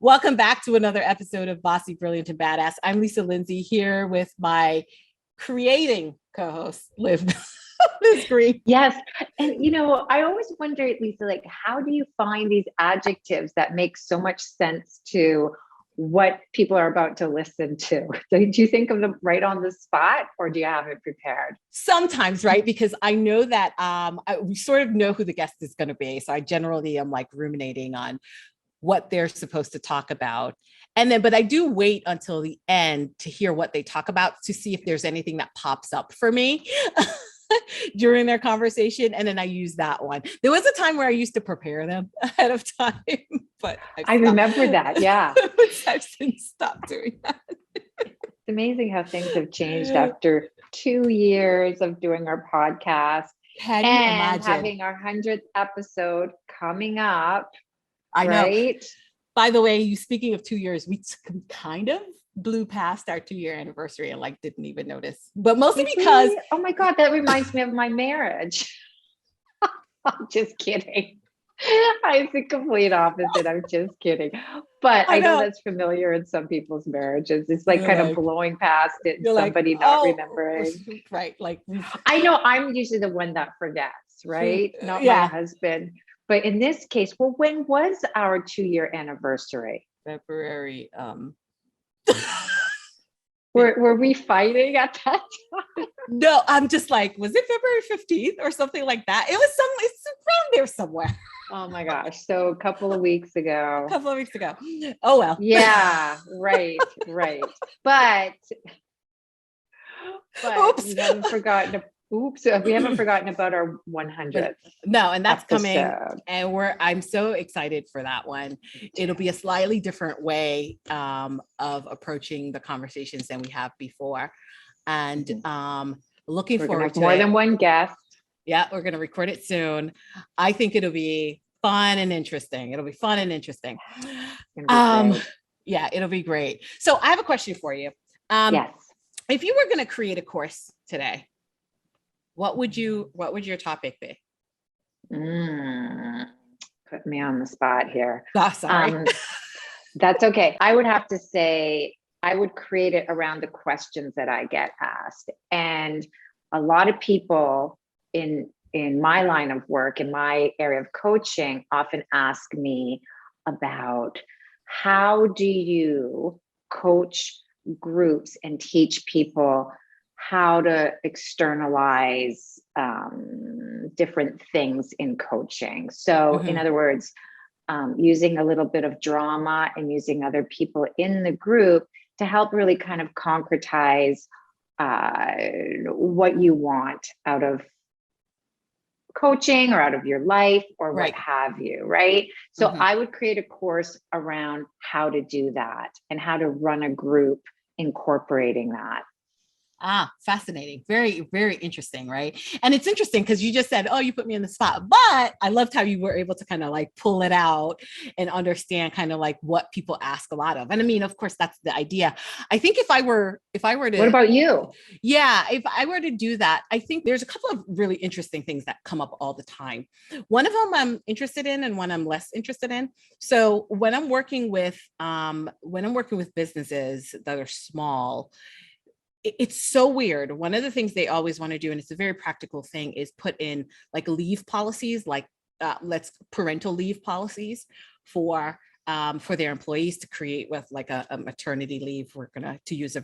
Welcome back to another episode of Bossy, Brilliant, and Badass. I'm Lisa Lindsay here with my creating co-host, Liz Green. Yes. And I always wonder, Lisa, like, how do you find these adjectives that make so much sense to what people are about to listen to? Do you think of them right on the spot, or do you have it prepared? Sometimes, right? Because I know that we sort of know who the guest is going to be. So I generally am like ruminating on what they're supposed to talk about. And then, but I do wait until the end to hear what they talk about to see if there's anything that pops up for me during their conversation. And then I use that one. There was a time where I used to prepare them ahead of time, but I remember that. Yeah. I've since stopped doing that. It's amazing how things have changed after 2 years of doing our podcast. Can you imagine having our 100th episode coming up? I know. Right? By the way, speaking of 2 years, we kind of blew past our 2-year anniversary and like didn't even notice, but mostly because oh my God, that reminds me of my marriage. I'm just kidding. I'm the complete opposite. I'm just kidding. But I know that's familiar in some people's marriages. It's like kind of blowing past it and somebody not remembering. Right. Like I know I'm usually the one that forgets, right? Not my husband. But in this case, well, when was our 2-year anniversary? February. Were we fighting at that time? No, I'm just like, was it February 15th or something like that? It's around there somewhere. Oh my gosh. So a couple of weeks ago. Oh, well. Yeah, right. But Oops. we haven't forgotten. We haven't forgotten about our 100th. No, and that's episode. coming. And I'm so excited for that one. It'll be a slightly different way of approaching the conversations than we have before. And looking forward to more than one guest. Yeah, we're going to record it soon. I think it'll be fun and interesting. Yeah, it'll be great. So I have a question for you. Yes. If you were going to create a course today, what would your topic be? Put me on the spot here. Oh, sorry. That's okay. I would have to say I would create it around the questions that I get asked. And a lot of people in my line of work, in my area of coaching, often ask me about how do you coach groups and teach people how to externalize different things in coaching. So in other words, using a little bit of drama and using other people in the group to help really kind of concretize what you want out of coaching or out of your life or what have you, right? So I would create a course around how to do that and how to run a group incorporating that. Fascinating. Very, very interesting, right? And it's interesting because you just said, oh, you put me in the spot, but I loved how you were able to kind of like pull it out and understand kind of like what people ask a lot of. And I mean, of course, that's the idea. I think if I were to, what about you? Yeah, if I were to do that, I think there's a couple of really interesting things that come up all the time. One of them I'm interested in and one I'm less interested in. So when I'm working with businesses that are small, it's so weird. One of the things they always want to do, and it's a very practical thing, is put in like leave policies, like parental leave policies for their employees to create with like a maternity leave. We're going to use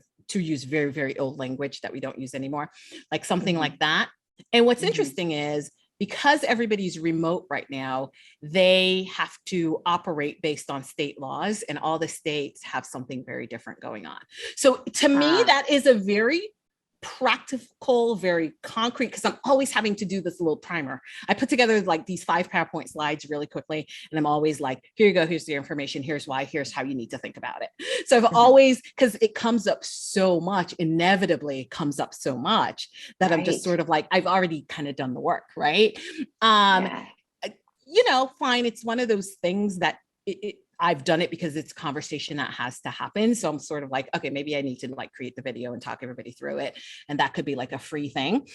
very, very old language that we don't use anymore, like something like that. And what's interesting is because everybody's remote right now, they have to operate based on state laws, and all the states have something very different going on. So to me, that is a very practical, very concrete, because I'm always having to do this little primer. I put together like these 5 PowerPoint slides really quickly, and I'm always like, here you go, here's the information, here's why, here's how you need to think about it. So I've always, because it comes up so much, inevitably comes up so much that I'm just sort of like, I've already kind of done the work, right? Fine, it's one of those things that I've done it because it's conversation that has to happen. So I'm sort of like, okay, maybe I need to like create the video and talk everybody through it. And that could be like a free thing.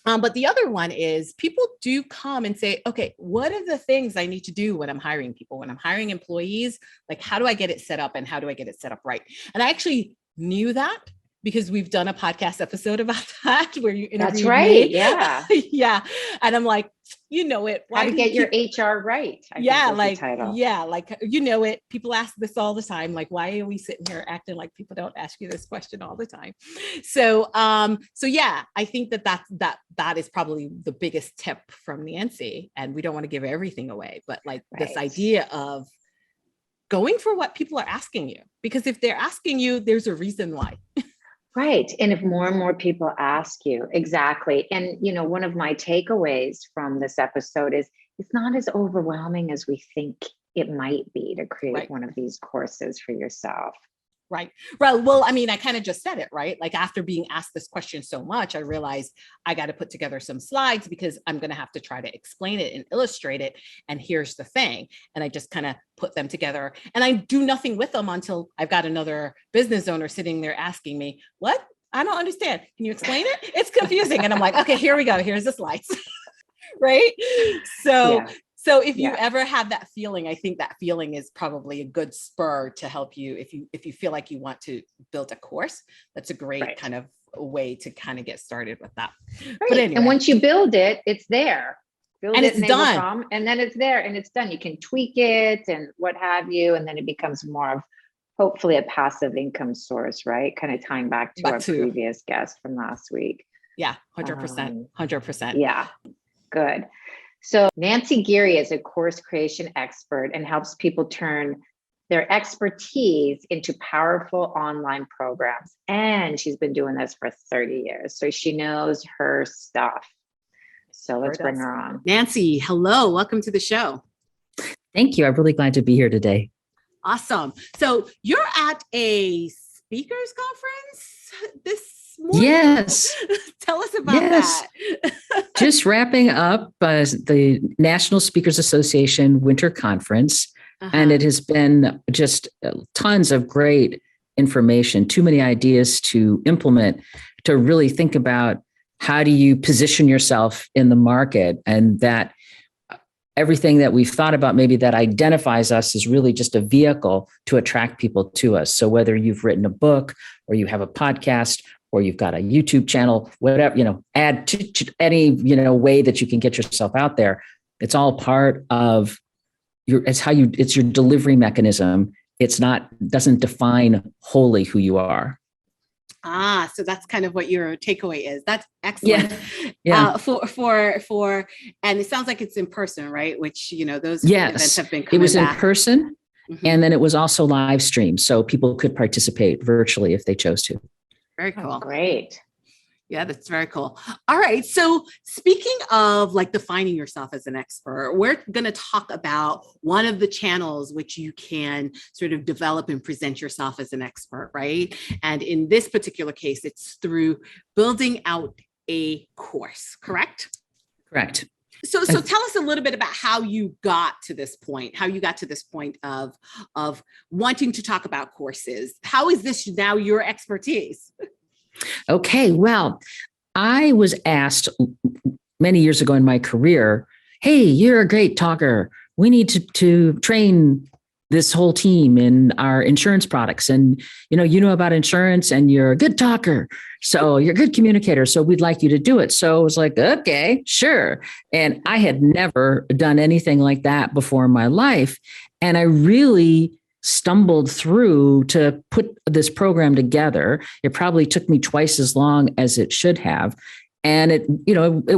But the other one is people do come and say, okay, what are the things I need to do when I'm hiring people, when I'm hiring employees? Like, how do I get it set up and how do I get it set up right? And I actually knew that because we've done a podcast episode about that where you interviewed That's right. me. Yeah. Yeah. And I'm like, you know it. How to get your HR right. Yeah, like, you know it. People ask this all the time. Like, why are we sitting here acting like people don't ask you this question all the time? So, yeah, I think that is probably the biggest tip from Nancy. And we don't want to give everything away, but like this idea of going for what people are asking you, because if they're asking you, there's a reason why. Right. And if more and more people ask you, exactly. And, one of my takeaways from this episode is it's not as overwhelming as we think it might be to create one of these courses for yourself. Right. Well, I mean, I kind of just said it, right? Like after being asked this question so much, I realized I got to put together some slides because I'm going to have to try to explain it and illustrate it. And here's the thing. And I just kind of put them together and I do nothing with them until I've got another business owner sitting there asking me, what? I don't understand. Can you explain it? It's confusing. And I'm like, okay, here we go. Here's the slides. Right. So if you ever have that feeling, I think that feeling is probably a good spur to help you. If you feel like you want to build a course, that's a great kind of way to kind of get started with that. Right. But anyway. And once you build it, it's there. It's done. And then it's there and it's done. You can tweak it and what have you. And then it becomes more of hopefully a passive income source, right? Kind of tying back to our previous guest from last week. Yeah, 100%. 100%. Yeah, good. So Nancy Giere is a course creation expert and helps people turn their expertise into powerful online programs. And she's been doing this for 30 years. So she knows her stuff. So let's bring her on. Nancy, hello. Welcome to the show. Thank you. I'm really glad to be here today. Awesome. So you're at a speakers conference this morning? Yes. Tell us about that. Just wrapping up the National Speakers Association Winter Conference. And it has been just tons of great information, too many ideas to implement, to really think about how do you position yourself in the market, and that everything that we've thought about maybe that identifies us is really just a vehicle to attract people to us. So whether you've written a book or you have a podcast or you've got a YouTube channel, whatever, add to any, way that you can get yourself out there. It's all part of it's your delivery mechanism. Doesn't define wholly who you are. So that's kind of what your takeaway is. That's excellent. Yeah. And it sounds like it's in person, right? Which, those events have been coming It was back. In person. And then it was also live streamed. So people could participate virtually if they chose to. Very cool. Oh, great. Yeah, that's very cool. All right. So speaking of like defining yourself as an expert, we're going to talk about one of the channels which you can sort of develop and present yourself as an expert, right? And in this particular case, it's through building out a course, correct? Correct. So tell us a little bit about how you got to this point, of wanting to talk about courses. How is this now your expertise? Okay, well, I was asked many years ago in my career, hey, you're a great talker. We need to train this whole team in our insurance products. And, you know about insurance and you're a good talker. So you're a good communicator. So we'd like you to do it. So I was like, okay, sure. And I had never done anything like that before in my life. And I really stumbled through to put this program together. It probably took me twice as long as it should have. And it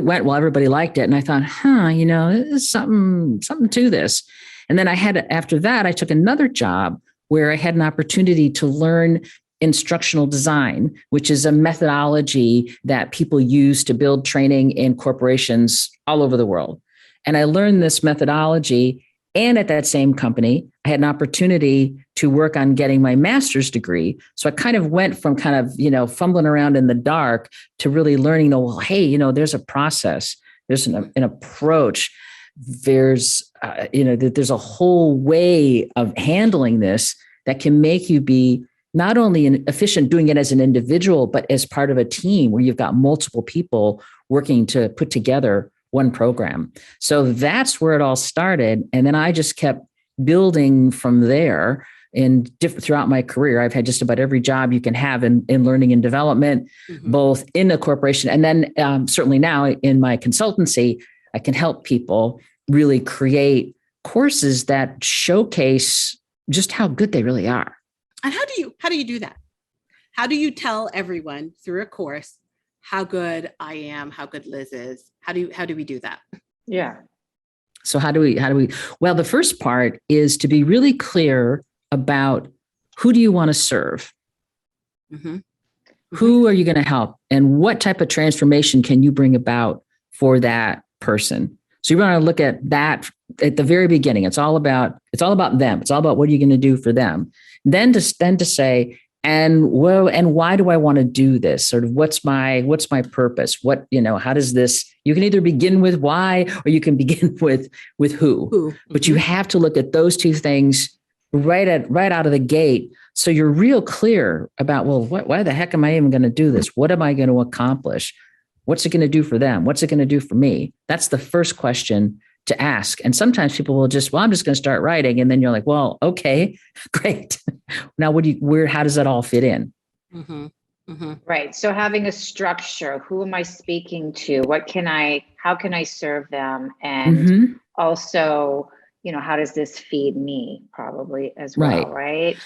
went well, everybody liked it. And I thought, there's something to this. And then after that, I took another job where I had an opportunity to learn instructional design, which is a methodology that people use to build training in corporations all over the world. And I learned this methodology. And at that same company, I had an opportunity to work on getting my master's degree. So I kind of went from fumbling around in the dark to really learning, there's a process, there's an approach, there's a whole way of handling this that can make you be not only efficient doing it as an individual, but as part of a team where you've got multiple people working to put together one program. So that's where it all started. And then I just kept building from there throughout my career. I've had just about every job you can have in learning and development, both in a corporation. And then certainly now in my consultancy, I can help people really create courses that showcase just how good they really are. And how do you do that? How do you tell everyone through a course how good I am, how good Liz is? How do we do that? Yeah. So how do we, well, the first part is to be really clear about who do you want to serve? Who are you going to help? And what type of transformation can you bring about for that person? So you want to look at that at the very beginning. It's all about them. It's all about what are you going to do for them? Then to say, and why do I want to do this? Sort of what's my purpose? How does this, you can either begin with why, or you can begin with who. But you have to look at those two things right out of the gate. So you're real clear about, well, why the heck am I even going to do this? What am I going to accomplish? What's it going to do for them? What's it going to do for me? That's the first question to ask. And sometimes people will just, I'm just going to start writing. And then you're like, well, okay, great. Now, how does that all fit in? Right. So having a structure, who am I speaking to? How can I serve them? And also, how does this feed me probably as well? Right.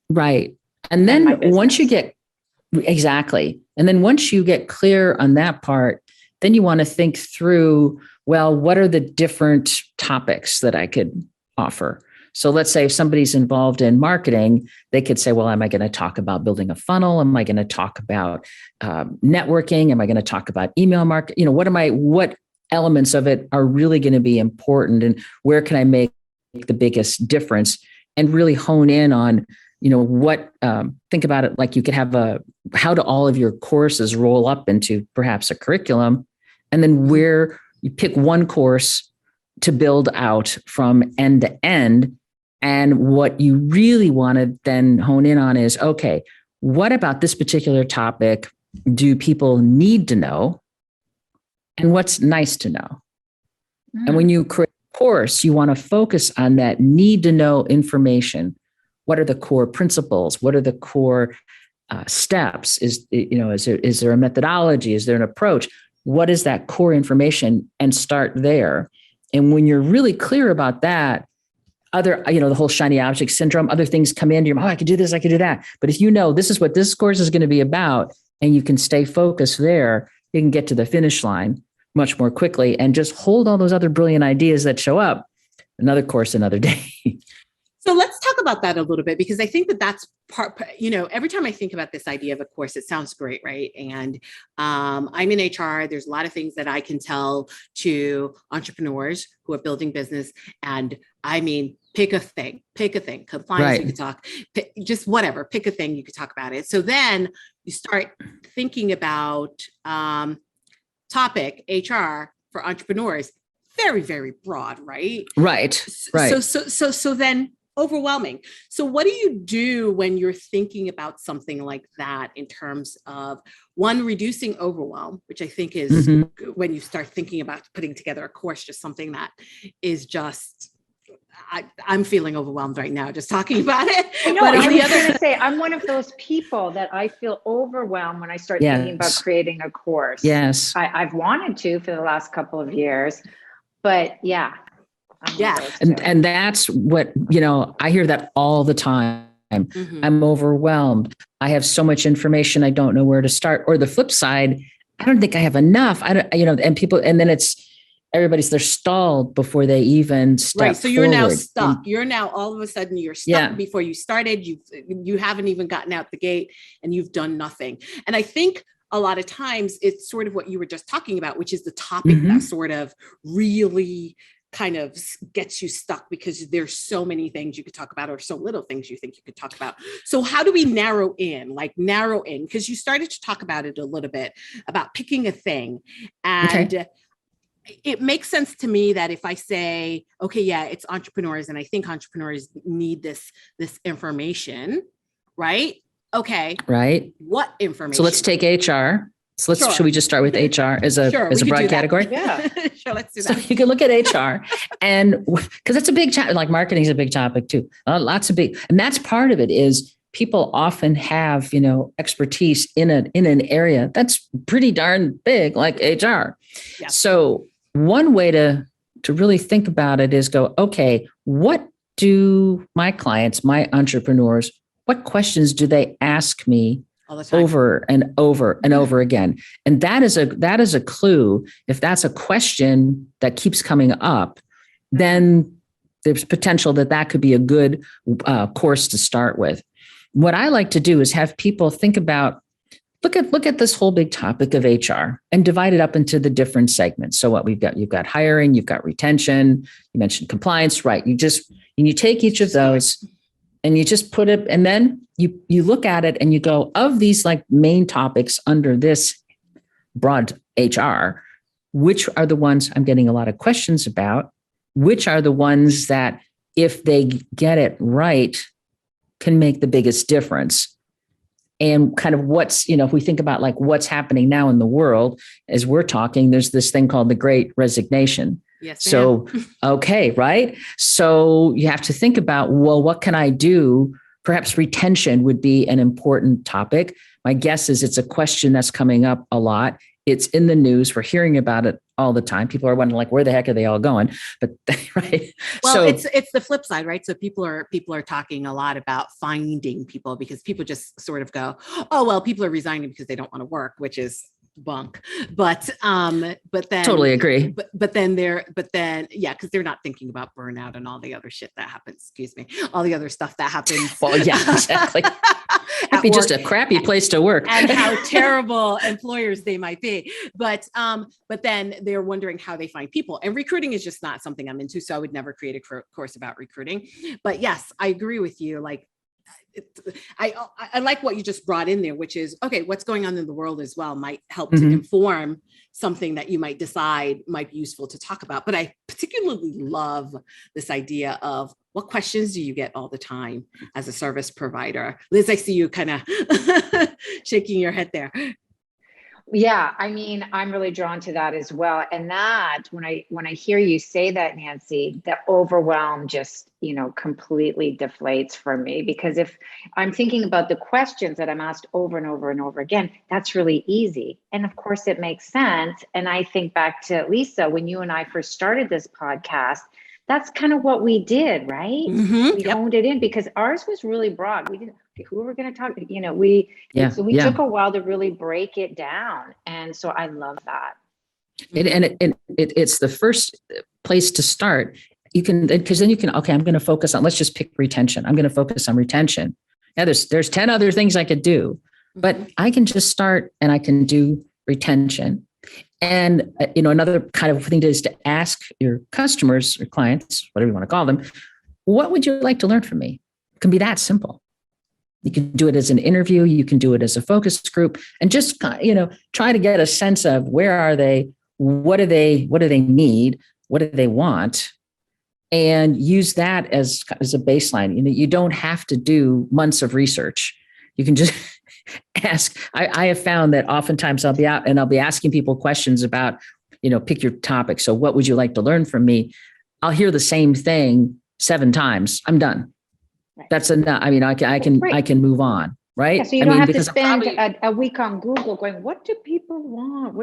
Right. And then once you get, exactly. And then once you get clear on that part, then you want to think through, well, what are the different topics that I could offer? So let's say if somebody's involved in marketing, they could say, well, am I going to talk about building a funnel? Am I going to talk about networking? Am I going to talk about email marketing? What elements of it are really going to be important, and where can I make the biggest difference, and really hone in on, think about it like you could have how do all of your courses roll up into perhaps a curriculum, and then where you pick one course to build out from end to end. And what you really want to then hone in on is, okay, what about this particular topic do people need to know? And what's nice to know? And when you create a course, you want to focus on that need to know information. What are the core principles? What are the core steps? Is there a methodology? Is there an approach? What is that core information? And start there. And when you're really clear about that, the whole shiny object syndrome, other things come into your mind. I could do this, I could do that. But if this is what this course is going to be about, and you can stay focused there, you can get to the finish line much more quickly and just hold all those other brilliant ideas that show up. Another course, another day. So let's talk about that a little bit, because I think that's part, every time I think about this idea of a course, it sounds great, right? And I'm in HR. There's a lot of things that I can tell to entrepreneurs who are building business. And I mean, pick a thing, compliance, right. You could talk, just whatever, pick a thing, you could talk about it. So then you start thinking about topic HR for entrepreneurs, very, very broad, right? Right. So then overwhelming. So what do you do when you're thinking about something like that in terms of, one, reducing overwhelm, which I think is when you start thinking about putting together a course, just something that is just, I'm feeling overwhelmed right now just talking about it. No, I was going to say, I'm one of those people that I feel overwhelmed when I start thinking about creating a course. Yes. I've wanted to for the last couple of years, but yeah. And that's what, I hear that all the time. I'm overwhelmed. I have so much information. I don't know where to start. Or the flip side, I don't think I have enough. And people, and then they're stalled before they even step right. So you're forward. Now stuck. You're now all of a sudden you're stuck before you started. You haven't even gotten out the gate and you've done nothing. And I think a lot of times it's sort of what you were just talking about, which is the topic that sort of really kind of gets you stuck, because there's so many things you could talk about or so little things you think you could talk about. So how do we narrow in? Because you started to talk about it a little bit, about picking a thing. And it makes sense to me that if I say, okay, yeah, it's entrepreneurs, and I think entrepreneurs need this information, right? Okay. Right. What information? So let's take HR. So Sure. should we just start with HR as a Sure, as a we could broad do that. category? Yeah. Sure, let's do So that. you can look at HR, and because it's a big topic, like marketing is a big topic too. Lots of big, and that's part of it is people often have, expertise in an area that's pretty darn big, like HR. Yeah. So one way to really think about it is go, okay, what do my clients, my entrepreneurs, what questions do they ask me All the time. over and over and over again? And that is a clue. If that's a question that keeps coming up, then there's potential that could be a good course to start with. What I like to do is have people think about, look at this whole big topic of HR and divide it up into the different segments. So what you've got hiring, you've got retention, you mentioned compliance, right? You take each of those and you just put it, and then you look at it and you go, of these like main topics under this broad HR, which are the ones I'm getting a lot of questions about? Which are the ones that if they get it right, can make the biggest difference? And kind of what's, if we think about like what's happening now in the world, as we're talking, there's this thing called the Great Resignation. Yes. So, okay, right? So you have to think about, well, what can I do? Perhaps retention would be an important topic. My guess is it's a question that's coming up a lot. It's in the news. We're hearing about it all the time. People are wondering, like, where the heck are they all going? But right. Well, so it's the flip side, right? So people are talking a lot about finding people, because people just sort of go, oh, well, people are resigning because they don't want to work, which is bunk. But then totally agree. But then yeah, because they're not thinking about burnout and all the other shit that happens. All the other stuff that happens. Well, yeah, exactly. It'd be just a crappy place to work. And how terrible employers they might be. But then they're wondering how they find people. And recruiting is just not something I'm into. So I would never create a course about recruiting. But yes, I agree with you. Like, I like what you just brought in there, which is, okay, what's going on in the world as well might help to inform something that you might decide might be useful to talk about. But I particularly love this idea of, what questions do you get all the time as a service provider? Liz, I see you kind of shaking your head there. Yeah, I mean, I'm really drawn to that as well. And that when I hear you say that, Nancy, the overwhelm just, completely deflates for me, because if I'm thinking about the questions that I'm asked over and over and over again, that's really easy. And of course it makes sense. And I think back to Lisa, when you and I first started this podcast, that's kind of what we did, right? Mm-hmm. We honed it in because ours was really broad. We didn't, who were going to talk, so we took a while to really break it down. And so I love that. It's the first place to start. You can, because then you can, okay, I'm going to focus on, let's just pick retention. I'm going to focus on retention. Now there's 10 other things I could do, but I can just start and I can do retention. And, another kind of thing is to ask your customers or clients, whatever you want to call them, what would you like to learn from me? It can be that simple. You can do it as an interview. You can do it as a focus group, and just, try to get a sense of where are they? What do they need? What do they want? And use that as a baseline. You don't have to do months of research. You can just ask. I have found that oftentimes I'll be out and I'll be asking people questions about, pick your topic. So what would you like to learn from me? I'll hear the same thing 7 times. I'm done. Right. That's enough. I mean, I can move on. Right. Yeah, so you don't have to spend a week on Google going, what do people want?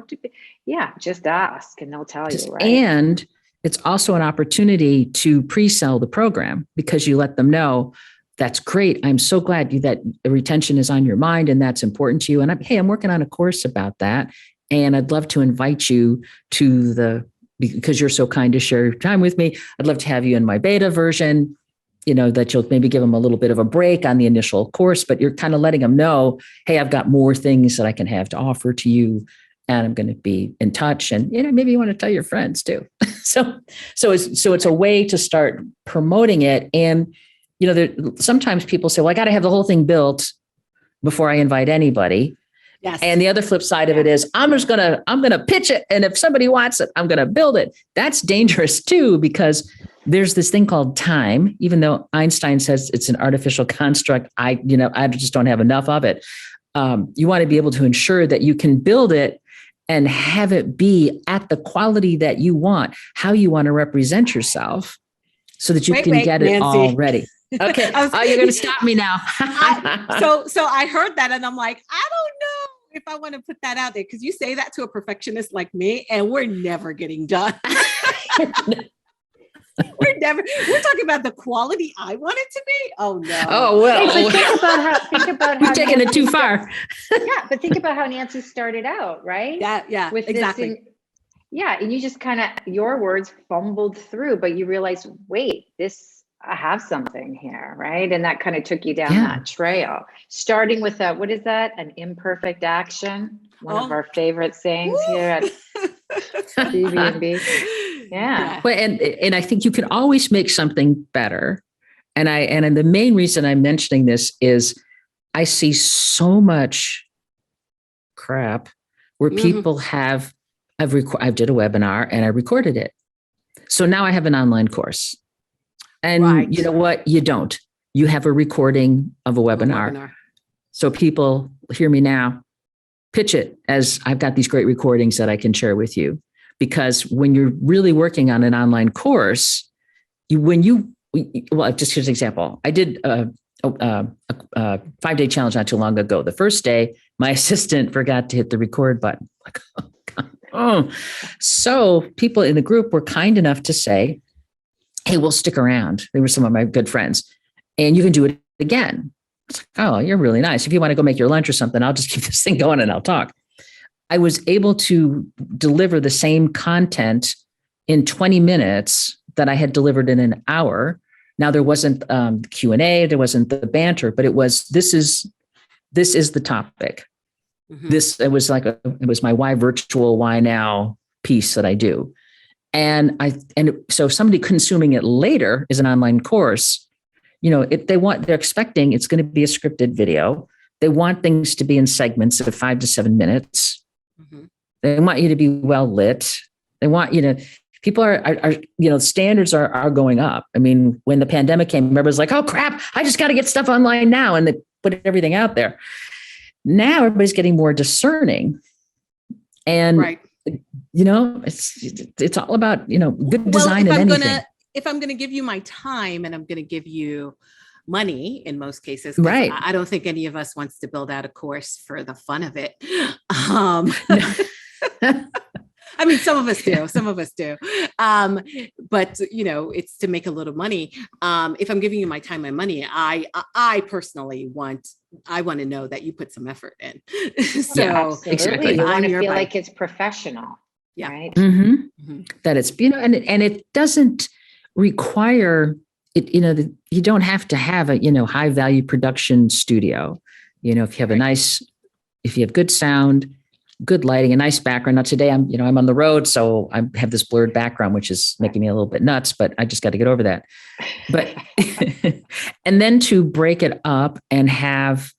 Just ask and they'll tell you. Right. And it's also an opportunity to pre-sell the program, because you let them know, that's great. I'm so glad that retention is on your mind and that's important to you. And I'm working on a course about that. And I'd love to invite you to because you're so kind to share your time with me. I'd love to have you in my beta version, that you'll maybe give them a little bit of a break on the initial course, but you're kind of letting them know, hey, I've got more things that I can have to offer to you. And I'm going to be in touch. And, maybe you want to tell your friends too. So it's a way to start promoting it. And, sometimes people say, well, I got to have the whole thing built before I invite anybody. Yes. And the other flip side of it is, I'm going to pitch it. And if somebody wants it, I'm going to build it. That's dangerous too, because there's this thing called time. Even though Einstein says it's an artificial construct, I just don't have enough of it. you want to be able to ensure that you can build it and have it be at the quality that you want, how you want to represent yourself, so that you can get it Nancy. all ready. Okay. You're going to stop me now. So I heard that and I'm like, I don't know if I want to put that out there, because you say that to a perfectionist like me and we're never getting done. We're talking about the quality I want it to be. Oh no. Oh, well. Hey, but think about how You're taking it too far. Yeah, but think about how Nancy started out, right? Yeah, With exactly. And you just kind of, your words fumbled through, but you realized, wait, I have something here, right? And that kind of took you down that trail. Starting with what is that? An imperfect action. One of our favorite sayings here at BB&B. Yeah. Well, and I think you can always make something better. And the main reason I'm mentioning this is I see so much crap where people I did a webinar and I recorded it. So now I have an online course. And you know what? You don't. You have a recording of a webinar. So people, hear me now, pitch it as I've got these great recordings that I can share with you. Because when you're really working on an online course, just here's an example. I did a 5-day challenge not too long ago. The first day, my assistant forgot to hit the record button. Like, oh, God. Oh. So people in the group were kind enough to say, hey, we'll stick around. They were some of my good friends. And you can do it again. It's like, oh, you're really nice. If you want to go make your lunch or something, I'll just keep this thing going and I'll talk. I was able to deliver the same content in 20 minutes that I had delivered in an hour. Now, there wasn't Q&A, there wasn't the banter, but it was, this is the topic. It was my why virtual, why now piece that I do. And so if somebody consuming it later is an online course, they're expecting it's going to be a scripted video. They want things to be in segments of 5 to 7 minutes. They want you to be well lit. They want you to, people are standards are going up. I mean, when the pandemic came, everybody's like, oh crap, I just got to get stuff online now. And they put everything out there. Now everybody's getting more discerning. And it's all about, good design and anything. If I'm going to give you my time and I'm going to give you money in most cases, right? I don't think any of us wants to build out a course for the fun of it. I mean, some of us do. But it's to make a little money. If I'm giving you my time and money, I personally want to know that you put some effort in. So absolutely. Exactly. You want to feel like it's professional. Yeah. Right. That it's, and it doesn't require it, you don't have to have a, high value production studio. If you have if you have good sound, good lighting, a nice background. Now today I'm on the road, so I have this blurred background, which is making me a little bit nuts, but I just got to get over that. But, and then to break it up and have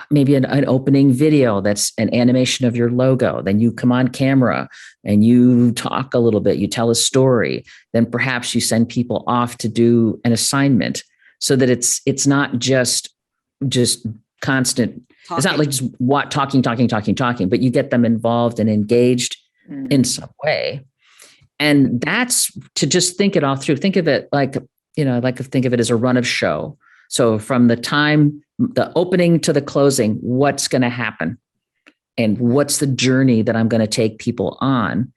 maybe an opening video that's an animation of your logo. Then you come on camera and you talk a little bit, you tell a story. Then perhaps you send people off to do an assignment so that it's not just constant. Talking. It's not like just talking, but you get them involved and engaged in some way. And that's to just think it all through. Think of it like, think of it as a run of show. So from the opening to the closing, what's going to happen? And what's the journey that I'm going to take people on?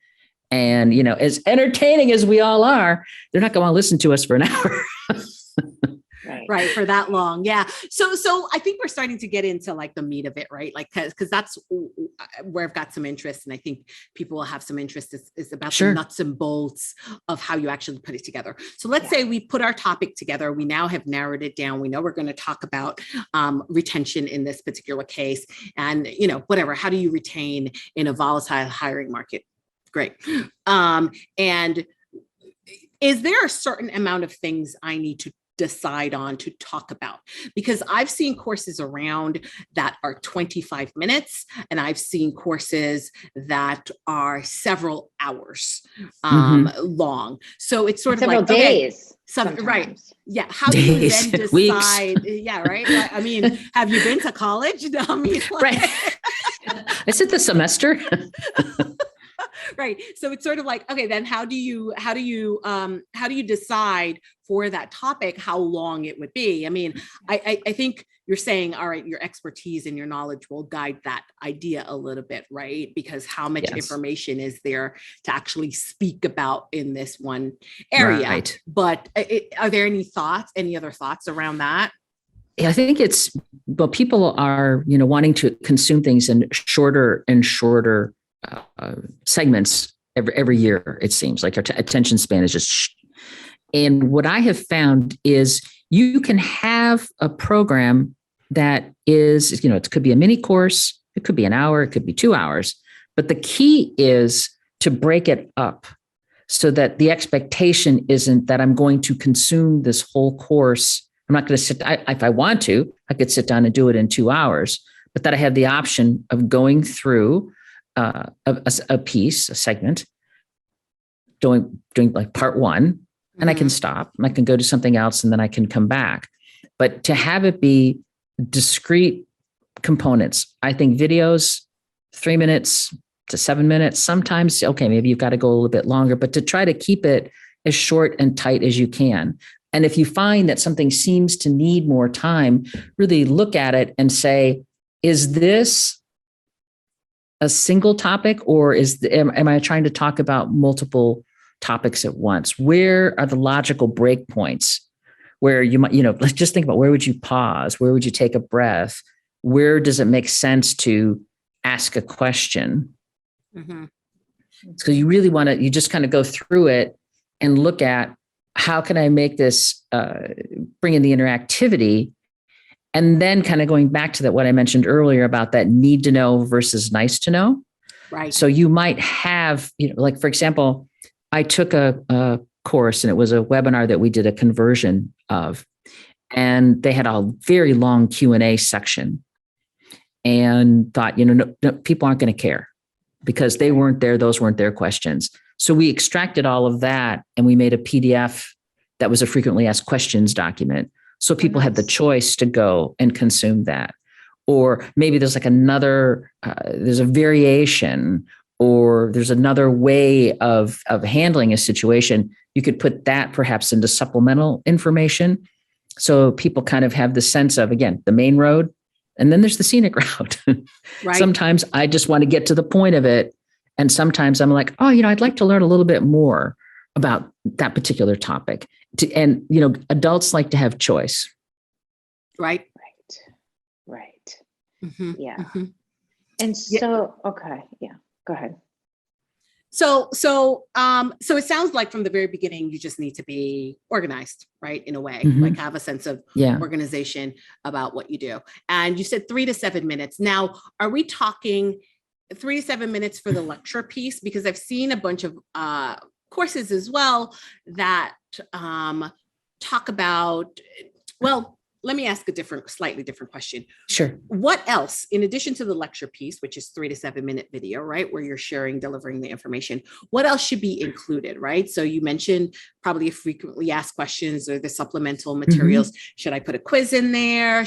And, as entertaining as we all are, they're not going to listen to us for an hour. Right. For that long. Yeah. So I think we're starting to get into like the meat of it, right? Like, cause that's where I've got some interest. And I think people will have some interest is about the nuts and bolts of how you actually put it together. So let's say we put our topic together. We now have narrowed it down. We know we're going to talk about retention in this particular case and, whatever, how do you retain in a volatile hiring market? Great. And is there a certain amount of things I need to decide on to talk about? Because I've seen courses around that are 25 minutes, and I've seen courses that are several hours long. So it's sort of several like days. Right. Yeah. How do you Days, then weeks. decide? Yeah. Right. I mean, have you been to college? I mean, Right. Is it the semester? right. So it's sort of like, okay, then how do you decide for that topic how long it would be? I mean, I think you're saying, all right, your expertise and your knowledge will guide that idea a little bit, right? Because how much information is there to actually speak about in this one area? Right. But are there any other thoughts around that? I think people are, wanting to consume things in shorter and shorter segments every year. It seems like our attention span is just. And what I have found is you can have a program that is, it could be a mini course, it could be an hour, it could be 2 hours, but the key is to break it up so that the expectation isn't that I'm going to consume this whole course. I'm not going to if I want to, I could sit down and do it in 2 hours, but that I have the option of going through a piece, a segment, doing like part one, and I can stop and I can go to something else and then I can come back. But to have it be discrete components, I think videos, 3 minutes to 7 minutes, sometimes, okay, maybe you've got to go a little bit longer, but to try to keep it as short and tight as you can. And if you find that something seems to need more time, really look at it and say, is this a single topic, or am I trying to talk about multiple topics at once? Where are the logical breakpoints where you might, let's just think about, where would you pause? Where would you take a breath? Where does it make sense to ask a question? So you really you just kind of go through it and look at, how can I make this, bring in the interactivity? And then kind of going back to what I mentioned earlier about that need to know versus nice to know. Right. So you might have, like, for example, I took a course and it was a webinar that we did a conversion of, and they had a very long Q&A section, and thought, no, people aren't going to care because they weren't there. Those weren't their questions. So we extracted all of that and we made a PDF that was a frequently asked questions document. So people had the choice to go and consume that. Or maybe there's like there's a variation, or there's another way of handling a situation. You could put that perhaps into supplemental information. So people kind of have the sense of, again, the main road, and then there's the scenic route. Right. Sometimes I just want to get to the point of it. And sometimes I'm like, oh, I'd like to learn a little bit more about that particular topic. And, adults like to have choice. Right. Yeah. And so, okay. Yeah, go ahead. So it sounds like from the very beginning, you just need to be organized, right? In a way, like have a sense of organization about what you do. And you said 3 to 7 minutes. Now, are we talking 3 to 7 minutes for the lecture piece? Because I've seen a bunch of courses as well that talk about, well, let me ask a slightly different question. Sure. What else, in addition to the lecture piece, which is 3 to 7 minute video, right, where you're delivering the information, what else should be included, right? So you mentioned probably frequently asked questions or the supplemental materials. Should I put a quiz in there?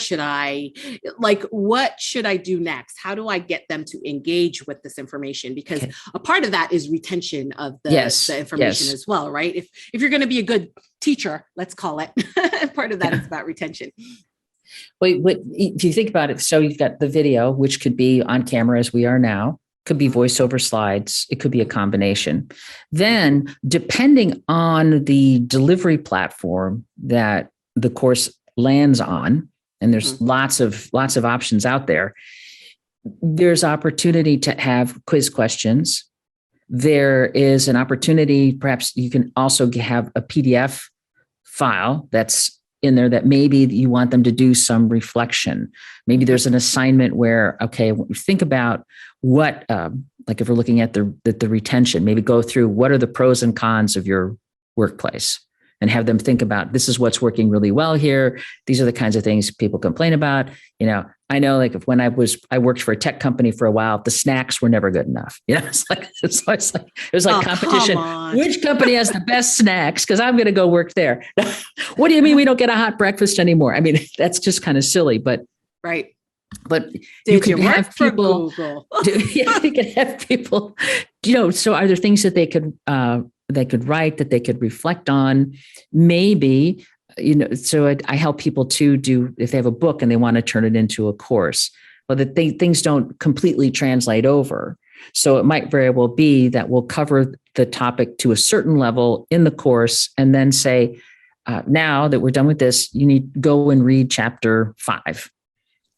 What should I do next? How do I get them to engage with this information? Because a part of that is retention of the information as well, right? If you're going to be a good teacher, let's call it, part of that is about retention. Well, if you think about it, so you've got the video, which could be on camera as we are now, could be voiceover slides, it could be a combination. Then, depending on the delivery platform that the course lands on, and there's lots of options out there, there's opportunity to have quiz questions. There is an opportunity, perhaps you can also have a PDF file that's in there that maybe you want them to do some reflection. Maybe there's an assignment where, okay, think about what, like if we're looking at the retention, maybe go through what are the pros and cons of your workplace. and have them think about, this is what's working really well here. These are the kinds of things people complain about. I know, like, if when I worked for a tech company for a while, the snacks were never good enough. It was like competition. Which company has the best snacks? Because I'm going to go work there. What do you mean we don't get a hot breakfast anymore? I mean, that's just kind of silly, but right. But you could have people. You could have people. So are there things that they could write, that they could reflect on? Maybe. So I help people to do, if they have a book and they want to turn it into a course, well, that things don't completely translate over. So it might very well be that we'll cover the topic to a certain level in the course and then say, now that we're done with this, you need to go and read chapter 5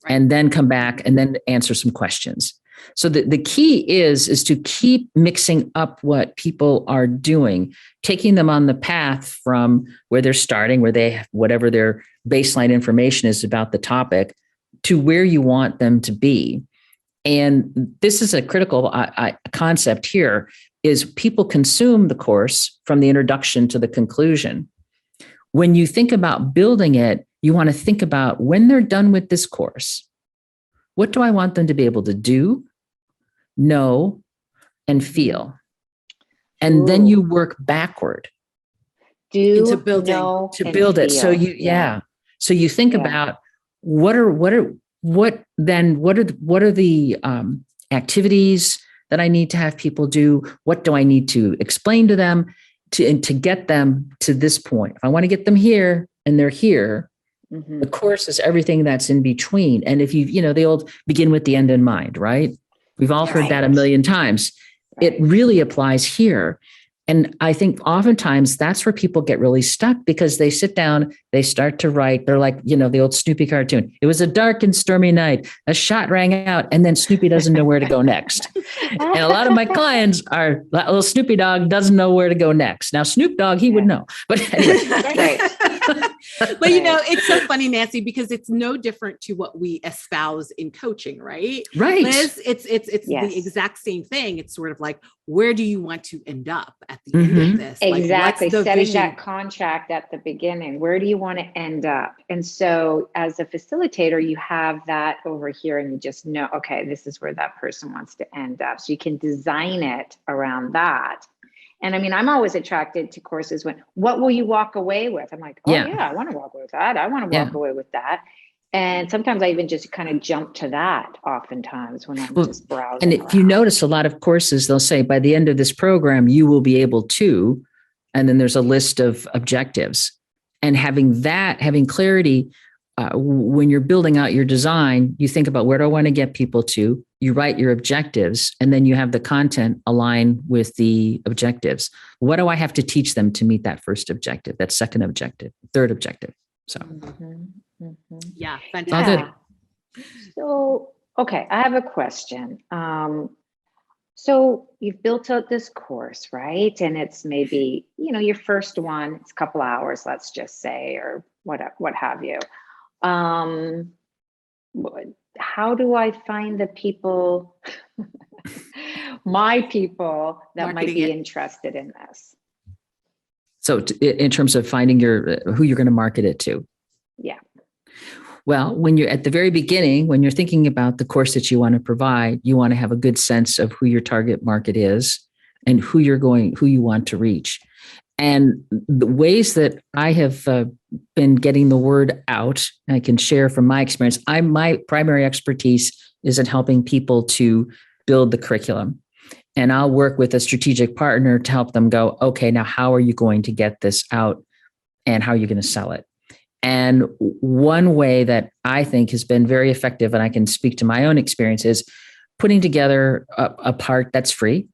and then come back and then answer some questions. So the key is to keep mixing up what people are doing, taking them on the path from where they're starting, whatever their baseline information is about the topic, to where you want them to be. And this is a critical concept here, is people consume the course from the introduction to the conclusion. When you think about building it, you want to think about, when they're done with this course, what do I want them to be able to do, know, and feel? And then you work backward into building to build it. So so you think about what are the activities that I need to have people do? What do I need to explain to them to get them to this point? If I want to get them here and they're here, the course is everything that's in between. And if they old begin with the end in mind, right? We've all heard that a million times. It really applies here. And I think oftentimes that's where people get really stuck, because they sit down, they start to write. They're like, the old Snoopy cartoon. It was a dark and stormy night. A shot rang out, and then Snoopy doesn't know where to go next. And a lot of my clients are, little Snoopy dog doesn't know where to go next. Now, Snoop Dogg, he would know. But anyway. But it's so funny, Nancy, because it's no different to what we espouse in coaching, right? Right. Liz, it's the exact same thing. It's sort of like, where do you want to end up at the end of this? Exactly. Like, setting that contract at the beginning. Where do you want to end up? And so as a facilitator, you have that over here, and you just know, okay, this is where that person wants to end up. So you can design it around that. And I mean, I'm always attracted to courses what will you walk away with? I'm like, I want to walk away with that. I want to walk away with that. And sometimes I even just kind of jump to that oftentimes when I'm just browsing. And if you notice, a lot of courses, they'll say, by the end of this program, you will be able to, and then there's a list of objectives. And having clarity, when you're building out your design, you think about, where do I want to get people to? You write your objectives, and then you have the content align with the objectives. What do I have to teach them to meet that first objective, that second objective, third objective? So, yeah, fantastic. So, okay, I have a question. So you've built out this course, right? And it's maybe, your first one, it's a couple hours, let's just say, or what have you. How do I find the people, my people that might be interested in this? So in terms of finding who you're going to market it to. Yeah. Well, when you're at the very beginning, when you're thinking about the course that you want to provide, you want to have a good sense of who your target market is and who you want to reach. And the ways that I have been getting the word out, I can share from my experience. My primary expertise is in helping people to build the curriculum. And I'll work with a strategic partner to help them go, okay, now how are you going to get this out, and how are you going to sell it? And one way that I think has been very effective, and I can speak to my own experience, is putting together a part that's free.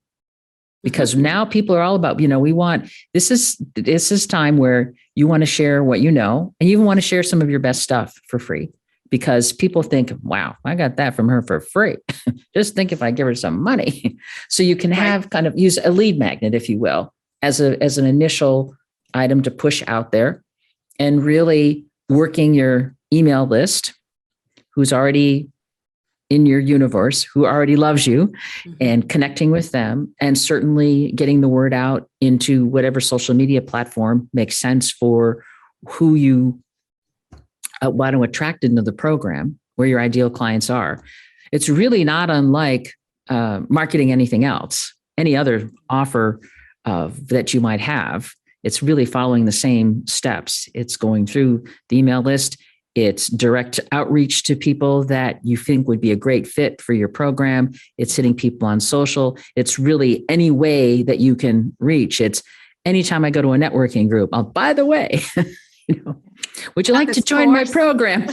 Because now people are all about, this is time where you want to share what you know, and you even want to share some of your best stuff for free, because people think, wow, I got that from her for free. Just think if I give her some money. So you can have kind of use a lead magnet, if you will, as an initial item to push out there, and really working your email list, who's already in your universe who already loves you Mhm. and connecting with them, and certainly getting the word out into whatever social media platform makes sense for who you want to attract into the program, where your ideal clients are. It's really not unlike marketing anything else, any other offer that you might have. It's really following the same steps. It's going through the email list. It's direct outreach to people that you think would be a great fit for your program. It's hitting people on social. It's really any way that you can reach. It's anytime I go to a networking group, by the way, would you like to join my program?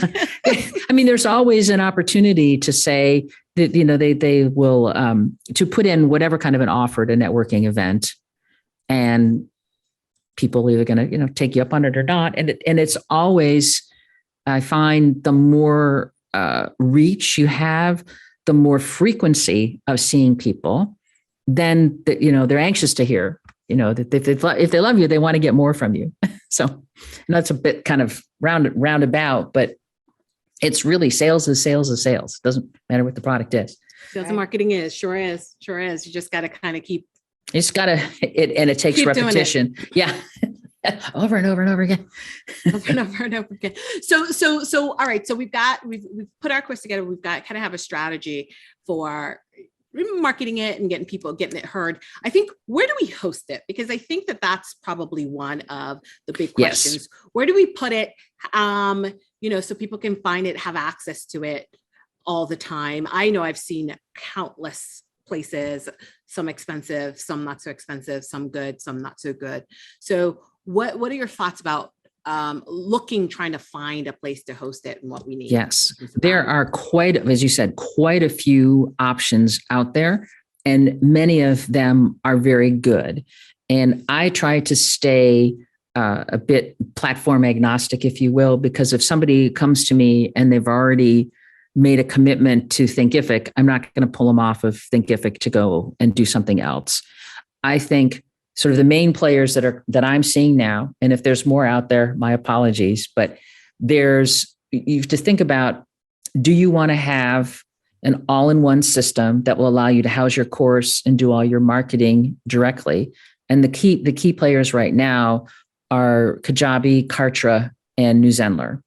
I mean, there's always an opportunity to say that, they will, to put in whatever kind of an offer at a networking event, and people are either going to, take you up on it or not. And it's always, I find the more reach you have, the more frequency of seeing people, then they're anxious to hear, that if they love you, they want to get more from you. So that's a bit kind of roundabout, but it's really sales is sales is sales. Doesn't matter what the product is. Sales and marketing is sure is. You just got to kind of keep. It's got to, and it takes repetition. Yeah. Over and over and over again. Over and over and over again. So, all right. So we've put our course together. We've got kind of have a strategy for marketing it and getting it heard. I think, where do we host it? Because I think that's probably one of the big questions. Yes. Where do we put it? So people can find it, have access to it all the time. I know I've seen countless places, some expensive, some not so expensive, some good, some not so good. So what are your thoughts about trying to find a place to host it and what we need? Yes, there are as you said, quite a few options out there, and many of them are very good. And I try to stay a bit platform agnostic, if you will, because if somebody comes to me and they've already made a commitment to Thinkific, I'm not going to pull them off of Thinkific to go and do something else. I think sort of the main players that I'm seeing now, and if there's more out there, my apologies, but you have to think about, do you want to have an all-in-one system that will allow you to house your course and do all your marketing directly? And the key players right now are Kajabi, Kartra, and New Zenler.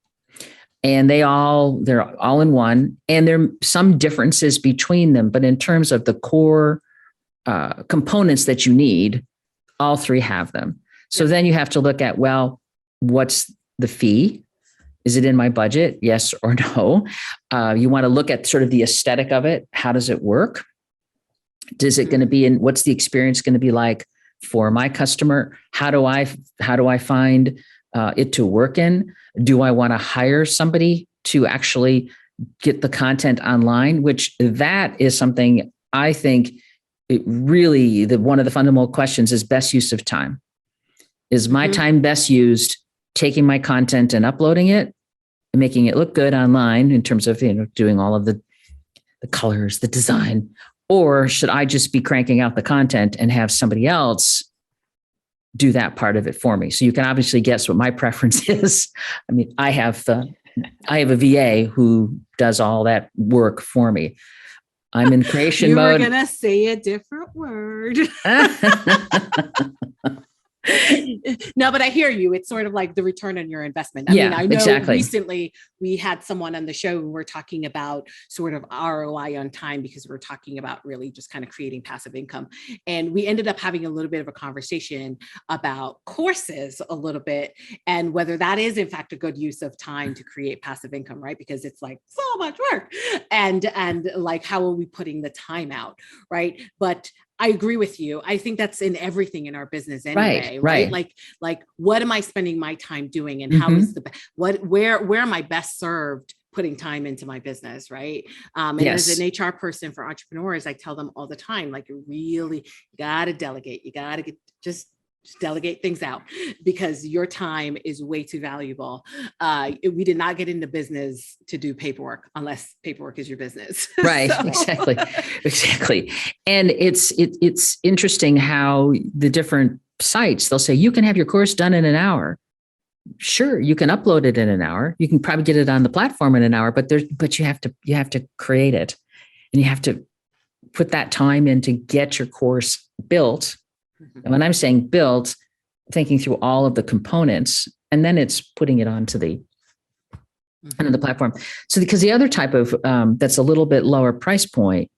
And they're all in one, and there are some differences between them, but in terms of the core components that you need, all three have them. So then you have to look at, well, what's the fee? Is it in my budget? Yes or no? You want to look at sort of the aesthetic of it. How does it work? Is it going to be what's the experience going to be like for my customer? How do I find it to work in? Do I want to hire somebody to actually get the content online? Which that is something I think one of the fundamental questions is best use of time. Is my time best used taking my content and uploading it and making it look good online in terms of, doing all of the colors, the design, or should I just be cranking out the content and have somebody else do that part of it for me? So you can obviously guess what my preference is. I mean, I have a VA who does all that work for me. I'm in creation mode. You were going to say a different word. No, but I hear you. It's sort of like the return on your investment. I mean, I know recently we had someone on the show who were talking about sort of ROI on time, because we're talking about really just kind of creating passive income. And we ended up having a little bit of a conversation about courses a little bit, and whether that is in fact a good use of time to create passive income, right? Because it's like so much work, and like, how are we putting the time out, right? But I agree with you. I think that's in everything in our business anyway, right? Like what am I spending my time doing, and how is where am I best served putting time into my business, right? And as an HR person for entrepreneurs, I tell them all the time, like, you really got to delegate. You got to just delegate things out, because your time is way too valuable. We did not get into business to do paperwork unless paperwork is your business. Right. Exactly. And it's interesting how the different sites, they'll say you can have your course done in an hour. sure, you can upload it in an hour. You can probably get it on the platform in an hour, but you have to create it, and you have to put that time in to get your course built. And when I'm saying built, thinking through all of the components, and then it's putting it onto the platform. So because the other type of that's a little bit lower price point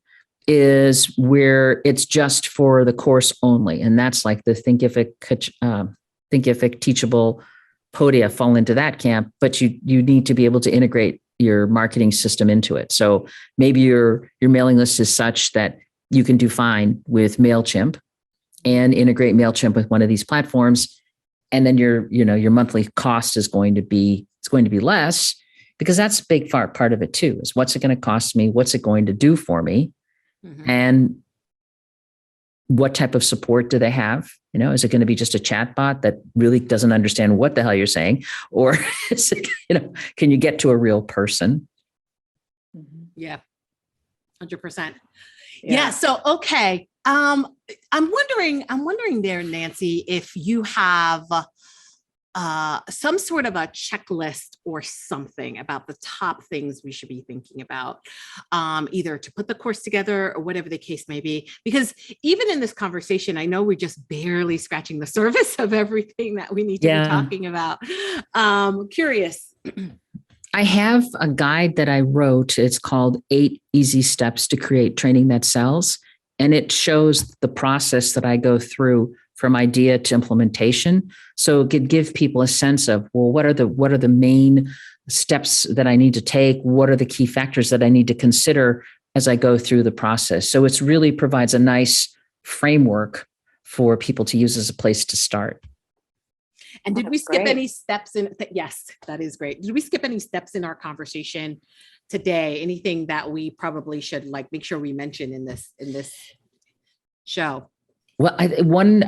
is where it's just for the course only, and that's like the Thinkific Teachable Podia fall into that camp. But you need to be able to integrate your marketing system into it. So maybe your mailing list is such that you can do fine with MailChimp and integrate MailChimp with one of these platforms, and then your monthly cost is going to be less, because that's a big part of it too, is what's it going to cost me? What's it going to do for me? And what type of support do they have? Is it going to be just a chat bot that really doesn't understand what the hell you're saying? Or is it, can you get to a real person? Yeah. 100%. Yeah. So, okay. I'm wondering there, Nancy, if you have some sort of a checklist or something about the top things we should be thinking about, either to put the course together or whatever the case may be. Because even in this conversation, I know we're just barely scratching the surface of everything that we need to be talking about. Curious. I have a guide that I wrote. It's called 8 Easy Steps to Create Training That Sells. And it shows the process that I go through from idea to implementation. So it could give people a sense of, well, what are the main steps that I need to take? What are the key factors that I need to consider as I go through the process? So it really provides a nice framework for people to use as a place to start. And did we skip any steps in? Yes, that is great. Did we skip any steps in our conversation today? Anything that we probably should make sure we mention in this show? Well, one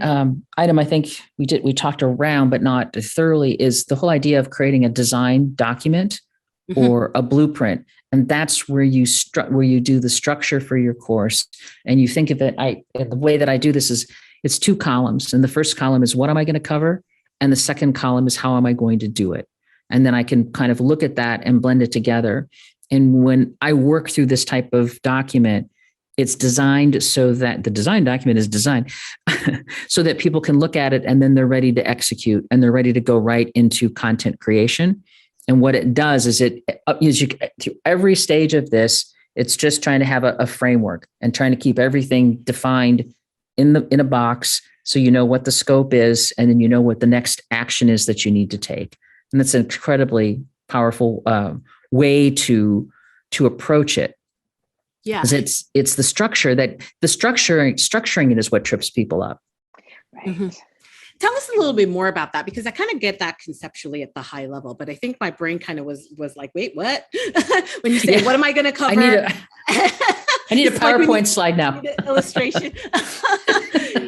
item I think we talked around, but not thoroughly, is the whole idea of creating a design document or a blueprint. And that's where you do the structure for your course. And you think of it, the way that I do this is it's 2 columns. And the first column is what am I going to cover? And the second column is how am I going to do it? And then I can kind of look at that and blend it together. And when I work through this type of document, it's designed so that the design document is designed so that people can look at it and then they're ready to execute and they're ready to go right into content creation. And what it does is through every stage of this, it's just trying to have a framework and trying to keep everything defined in a box, so you know what the scope is, and then you know what the next action is that you need to take. And that's an incredibly powerful way to approach it. Yeah, because it's the structure structuring it is what trips people up. Right. Tell us a little bit more about that, because I kind of get that conceptually at the high level, but I think my brain kind of was like, wait, what? When you say, what am I going to cover? I need a PowerPoint slide now. Illustration.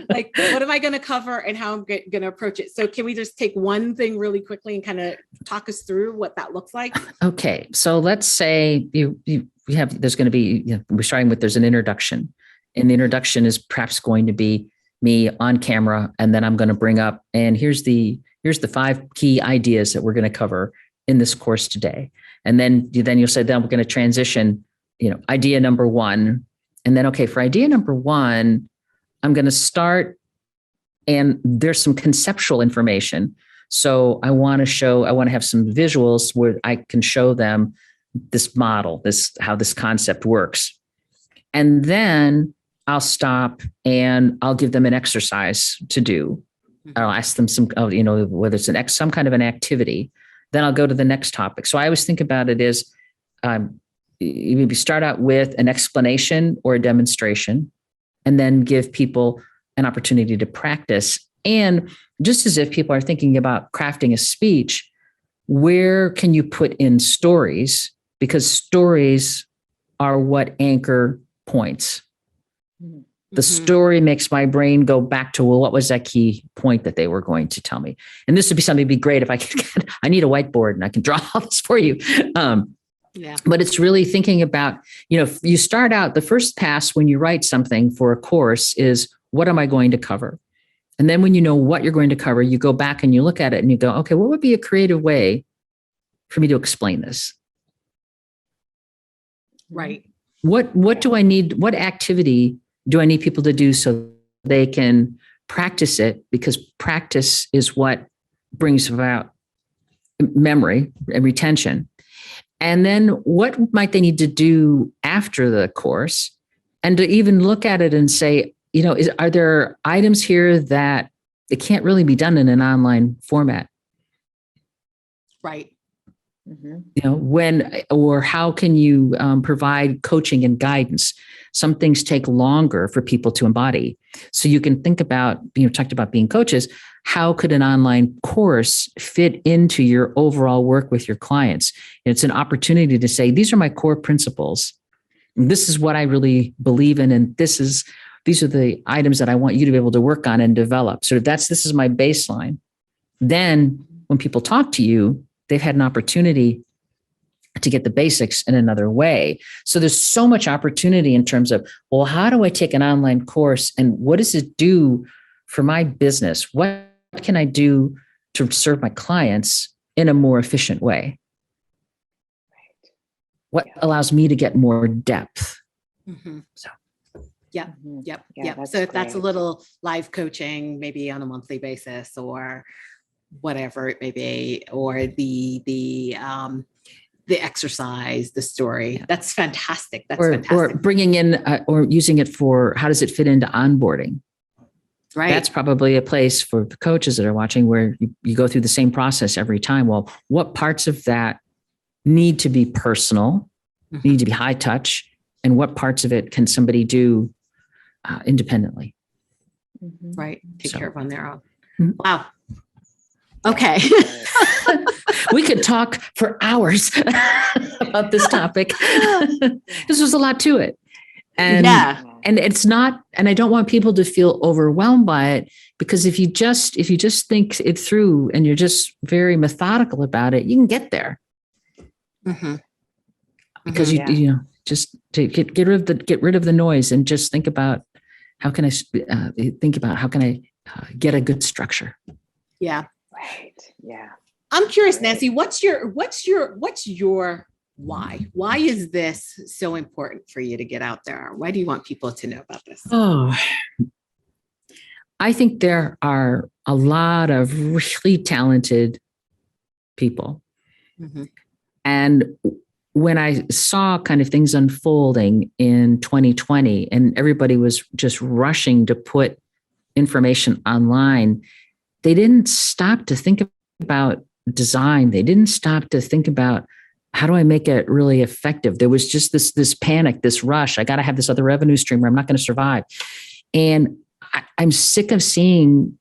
What am I going to cover and how I'm going to approach it? So can we just take one thing really quickly and kind of talk us through what that looks like? Okay. So let's say there's going to be, we're starting with, there's an introduction, and the introduction is perhaps going to be me on camera. And then I'm going to bring up, and here's the 5 key ideas that we're going to cover in this course today. And then you'll say, then we're going to transition, idea number 1. And then, okay, for idea number 1, I'm going to start, and there's some conceptual information. So I want to have some visuals where I can show them this model, how this concept works. And then I'll stop and I'll give them an exercise to do. I'll ask them whether it's some kind of an activity. Then I'll go to the next topic. So I always think about it as you maybe start out with an explanation or a demonstration, and then give people an opportunity to practice. And just as if people are thinking about crafting a speech, where can you put in stories? Because stories are what anchor points. The story makes my brain go back to, well, what was that key point that they were going to tell me? And this would be something that'd be great if I need a whiteboard and I can draw all this for you. But it's really thinking about, you start out, the first pass when you write something for a course is, what am I going to cover? And then when you know what you're going to cover, you go back and you look at it and you go, okay, what would be a creative way for me to explain this? Right. What do I need? What activity do I need people to do so they can practice it? Because practice is what brings about memory and retention. And then what might they need to do after the course? And to even look at it and say, are there items here that it can't really be done in an online format? Right. Or how can you provide coaching and guidance? Some things take longer for people to embody. So you can think about, talked about being coaches. How could an online course fit into your overall work with your clients? It's an opportunity to say, these are my core principles. This is what I really believe in. And these are the items that I want you to be able to work on and develop. So this is my baseline. Then when people talk to you, they've had an opportunity to get the basics in another way. So there's so much opportunity in terms of, well, how do I take an online course and what does it do for my business? What can I do to serve my clients in a more efficient way? What allows me to get more depth? So. Yep. That's So if that's a great. little live coaching, maybe on a monthly basis or whatever it may be, or the exercise, the story. That's fantastic. That's fantastic. Or bringing in or using it for, how does it fit into onboarding? Right. That's probably a place for the coaches that are watching where you go through the same process every time. Well, what parts of that need to be personal, need to be high touch, and what parts of it can somebody do independently? Right. Take care of on their own. Mhm. Wow. Okay. We could talk for hours about this topic. This was a lot to it. And it's not, and I don't want people to feel overwhelmed by it, because if you just think it through and you're just very methodical about it, you can get there. Because just to get rid of the noise and just think about how can I get a good structure. Yeah. Right. Yeah. I'm curious, Nancy, what's your why? Why is this so important for you to get out there? Why do you want people to know about this? Oh, I think there are a lot of really talented people. And when I saw kind of things unfolding in 2020 and everybody was just rushing to put information online, they didn't stop to think about design. They didn't stop to think about, how do I make it really effective? There was just this panic, this rush. I got to have this other revenue stream or I'm not going to survive. And I'm sick of seeing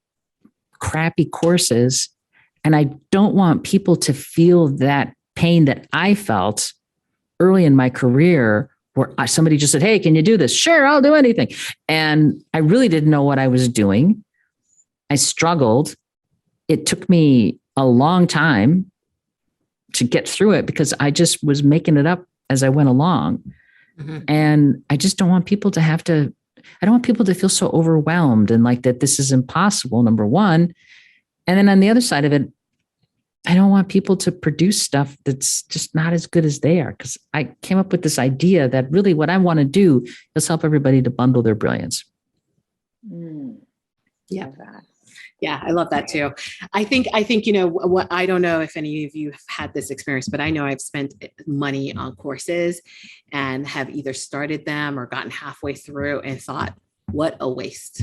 crappy courses. And I don't want people to feel that pain that I felt early in my career, where somebody just said, hey, can you do this? Sure, I'll do anything. And I really didn't know what I was doing. I struggled. It took me a long time to get through it because I just was making it up as I went along. And I just don't want people to I don't want people to feel so overwhelmed and like that this is impossible, number one. And then on the other side of it, I don't want people to produce stuff that's just not as good as they are, because I came up with this idea that really what I want to do is help everybody to bundle their brilliance. Yeah. Yeah, I love that too. I think, what, I don't know if any of you have had this experience, but I know I've spent money on courses and have either started them or gotten halfway through and thought, what a waste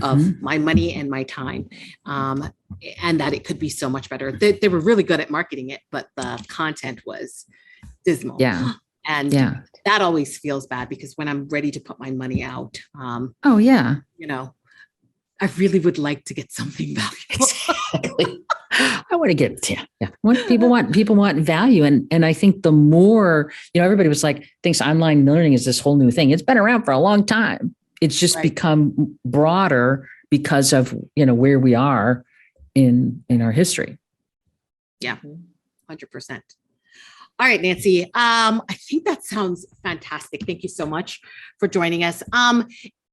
of my money and my time. And that it could be so much better. They were really good at marketing it, but the content was dismal. Yeah. And that always feels bad, because when I'm ready to put my money out, I really would like to get something valuable. Exactly. I want to get, people want value. And I think the more, everybody was like, thinks online learning is this whole new thing. It's been around for a long time. It's just become broader because of, where we are in our history. Yeah, 100%. All right, Nancy. I think that sounds fantastic. Thank you so much for joining us.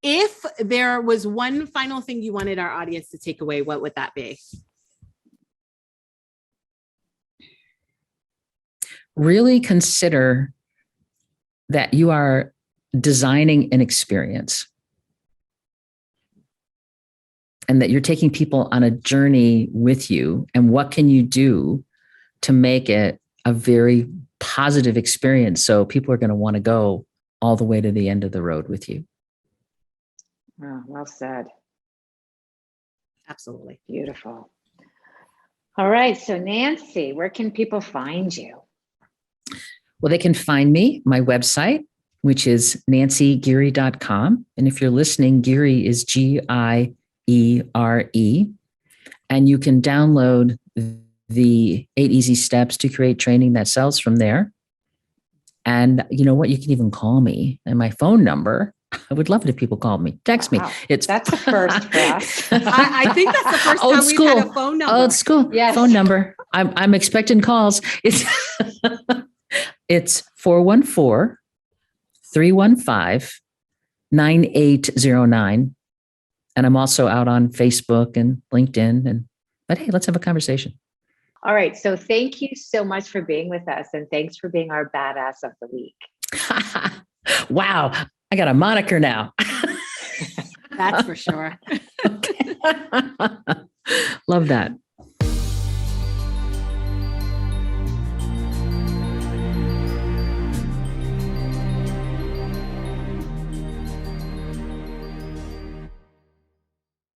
If there was one final thing you wanted our audience to take away, what would that be? Really consider that you are designing an experience and that you're taking people on a journey with you. And what can you do to make it a very positive experience so people are going to want to go all the way to the end of the road with you? Oh, well said. Absolutely. Beautiful. All right. So Nancy, where can people find you? Well, they can find me, my website, which is nancygiere.com. And if you're listening, Giere is Giere. And you can download the 8 easy steps to create training that sells from there. And you know what? You can even call me, and my phone number. I would love it if people called me. Text me. That's a first for us. I think that's the first Old time school. we've had a phone number. Old school. Yes. Phone number. I'm expecting calls. It's 414-315-9809. And I'm also out on Facebook and LinkedIn. But hey, let's have a conversation. All right. So thank you so much for being with us. And thanks for being our badass of the week. Wow. I got a moniker now. That's for sure. Okay. Love that.